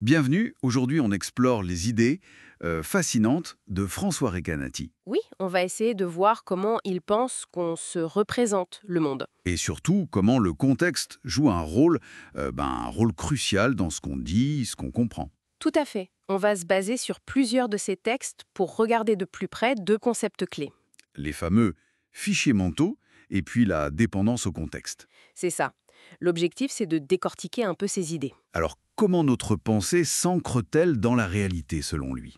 Bienvenue, aujourd'hui on explore les idées fascinantes de François Recanati. Oui, on va essayer de voir comment il pense qu'on se représente le monde. Et surtout, comment le contexte joue un rôle crucial dans ce qu'on dit, ce qu'on comprend. Tout à fait. On va se baser sur plusieurs de ces textes pour regarder de plus près deux concepts clés. Les fameux fichiers mentaux et puis la dépendance au contexte. C'est ça. L'objectif, c'est de décortiquer un peu ces idées. Alors, comment notre pensée s'ancre-t-elle dans la réalité selon lui?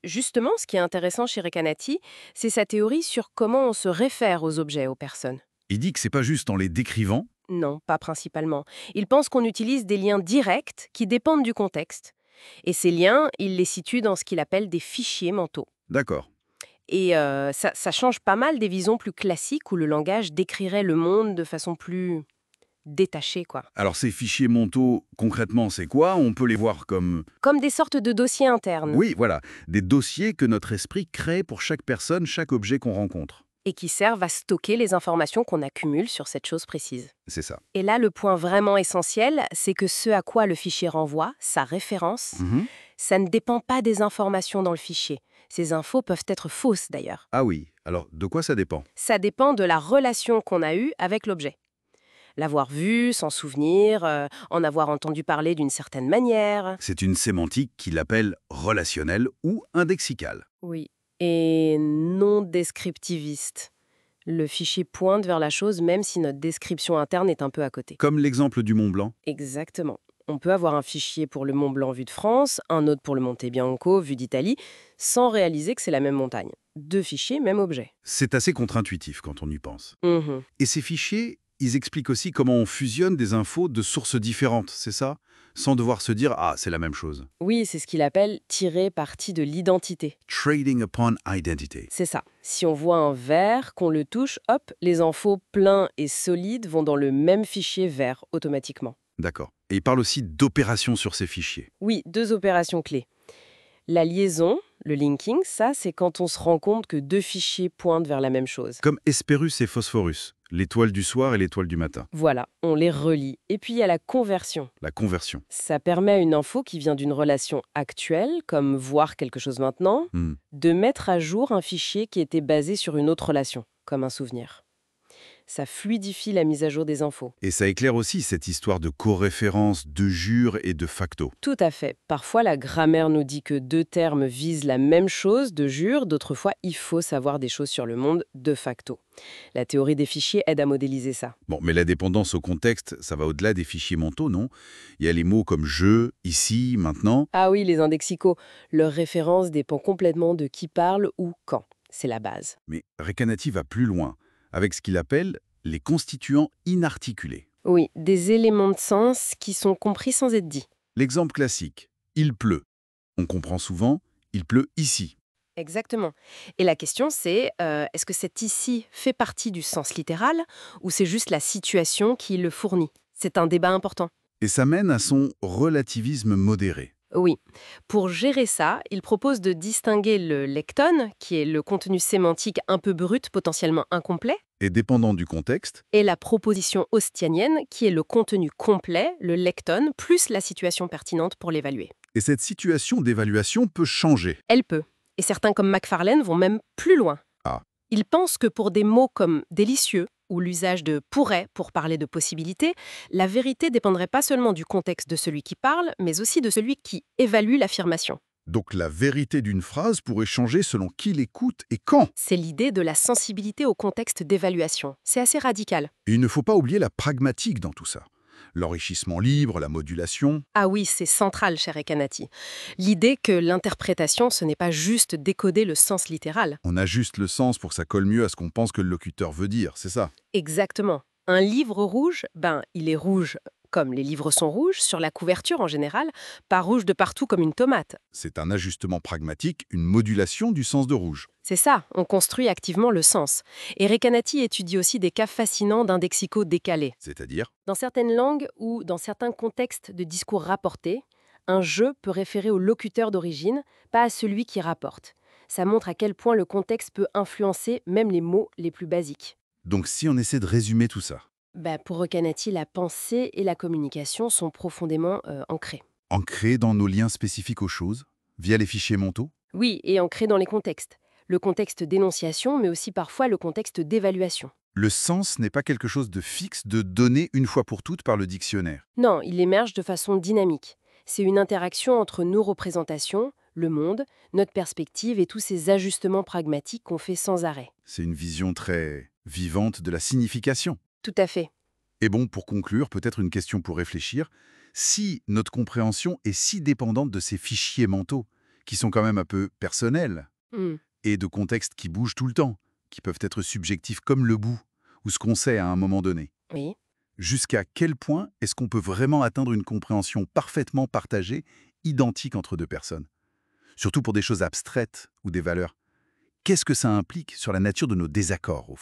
Justement, ce qui est intéressant chez Recanati, c'est sa théorie sur comment on se réfère aux objets, aux personnes. Il dit que c'est pas juste en les décrivant. Non, pas principalement. Il pense qu'on utilise des liens directs qui dépendent du contexte. Et ces liens, il les situe dans ce qu'il appelle des fichiers mentaux. D'accord. Et ça change pas mal des visions plus classiques où le langage décrirait le monde de façon plus détachée, quoi. Alors ces fichiers mentaux, concrètement, c'est quoi? On peut les voir comme... Comme des sortes de dossiers internes Oui, voilà, des dossiers que notre esprit crée pour chaque personne, chaque objet qu'on rencontre. et qui servent à stocker les informations qu'on accumule sur cette chose précise. C'est ça. Et là, le point vraiment essentiel, c'est que ce à quoi le fichier renvoie, sa référence, Mhm. ça ne dépend pas des informations dans le fichier. Ces infos peuvent être fausses d'ailleurs. Ah oui, alors de quoi ça dépend? Ça dépend de la relation qu'on a eue avec l'objet. L'avoir vu, s'en souvenir, en avoir entendu parler d'une certaine manière. C'est une sémantique qu'il appelle relationnelle ou indexicale. Oui. Et non descriptiviste. Le fichier pointe vers la chose même si notre description interne est un peu à côté. Comme l'exemple du Mont Blanc. Exactement. On peut avoir un fichier pour le Mont Blanc vu de France, un autre pour le Monte Bianco vu d'Italie, sans réaliser que c'est la même montagne. Deux fichiers, même objet. C'est assez contre-intuitif quand on y pense. Mhm. Et ces fichiers, ils expliquent aussi comment on fusionne des infos de sources différentes, c'est ça? Sans devoir se dire « Ah, c'est la même chose ». Oui, c'est ce qu'il appelle tirer parti de l'identité. Trading upon identity. C'est ça. Si on voit un verre, qu'on le touche, hop, les infos pleins et solides vont dans le même fichier vert automatiquement. D'accord. Et il parle aussi d'opérations sur ces fichiers. Oui, deux opérations clés. La liaison, le linking, ça, c'est quand on se rend compte que deux fichiers pointent vers la même chose. Comme Hespérus et Phosphorus, l'étoile du soir et l'étoile du matin. Voilà, on les relie. Et puis il y a la conversion. La conversion. Ça permet à une info qui vient d'une relation actuelle, comme voir quelque chose maintenant, Hmm. de mettre à jour un fichier qui était basé sur une autre relation, comme un souvenir. Ça fluidifie la mise à jour des infos. Et ça éclaire aussi cette histoire de coréférence, de jure et de facto. Tout à fait. Parfois, la grammaire nous dit que deux termes visent la même chose de jure, d'autres fois, il faut savoir des choses sur le monde de facto. La théorie des fichiers aide à modéliser ça. Bon, mais la dépendance au contexte, ça va au-delà des fichiers mentaux, non? Il y a les mots comme je, ici, maintenant. Ah oui, les indexicaux, leur référence dépend complètement de qui parle ou quand. C'est la base. Mais Recanati va plus loin, avec ce qu'il appelle les constituants inarticulés. Oui, des éléments de sens qui sont compris sans être dits. L'exemple classique, il pleut. On comprend souvent, il pleut ici. Exactement. Et la question, c'est est-ce que cet ici fait partie du sens littéral ou c'est juste la situation qui le fournit? C'est un débat important. Et ça mène à son relativisme modéré. Oui. Pour gérer ça, il propose de distinguer le lecton, qui est le contenu sémantique un peu brut, potentiellement incomplet, Et dépendant du contexte, et la proposition ostianienne, qui est le contenu complet, le lecton, plus la situation pertinente pour l'évaluer. et cette situation d'évaluation peut changer. Elle peut. Et certains comme Macfarlane vont même plus loin. Ah. Ils pensent que pour des mots comme délicieux ou l'usage de pourrait pour parler de possibilités, la vérité dépendrait pas seulement du contexte de celui qui parle, mais aussi de celui qui évalue l'affirmation. Donc la vérité d'une phrase pourrait changer selon qui l'écoute et quand. C'est l'idée de la sensibilité au contexte d'évaluation. C'est assez radical. Et il ne faut pas oublier la pragmatique dans tout ça. L'enrichissement libre, la modulation. Ah oui, c'est central chez Recanati. L'idée que l'interprétation, ce n'est pas juste décoder le sens littéral. On ajuste le sens pour que ça colle mieux à ce qu'on pense que le locuteur veut dire, c'est ça. Exactement. Un livre rouge, il est rouge comme les livres sont rouges, sur la couverture en général, pas rouge de partout comme une tomate. C'est un ajustement pragmatique, une modulation du sens de rouge. C'est ça, on construit activement le sens. Et Recanati étudie aussi des cas fascinants d'indexicaux décalés. C'est-à-dire, Dans certaines langues ou dans certains contextes de discours rapportés, un «je» peut référer au locuteur d'origine, pas à celui qui rapporte. Ça montre à quel point le contexte peut influencer même les mots les plus basiques. donc si on essaie de résumer tout ça, Pour Recanati, la pensée et la communication sont profondément ancrées. Ancré dans nos liens spécifiques aux choses, via les fichiers mentaux? Oui, et ancré dans les contextes. Le contexte d'énonciation, mais aussi parfois le contexte d'évaluation. Le sens n'est pas quelque chose de fixe, de donné une fois pour toutes par le dictionnaire. Non, il émerge de façon dynamique. C'est une interaction entre nos représentations, le monde, notre perspective et tous ces ajustements pragmatiques qu'on fait sans arrêt. C'est une vision très vivante de la signification. Tout à fait. Et bon, pour conclure, peut-être une question pour réfléchir. Si notre compréhension est si dépendante de ces fichiers mentaux, qui sont quand même un peu personnels, Hmm, et de contextes qui bougent tout le temps, qui peuvent être subjectifs comme le bout, ou ce qu'on sait à un moment donné, oui. jusqu'à quel point est-ce qu'on peut vraiment atteindre une compréhension parfaitement partagée, identique entre deux personnes? Surtout pour des choses abstraites ou des valeurs. Qu'est-ce que ça implique sur la nature de nos désaccords, au fond?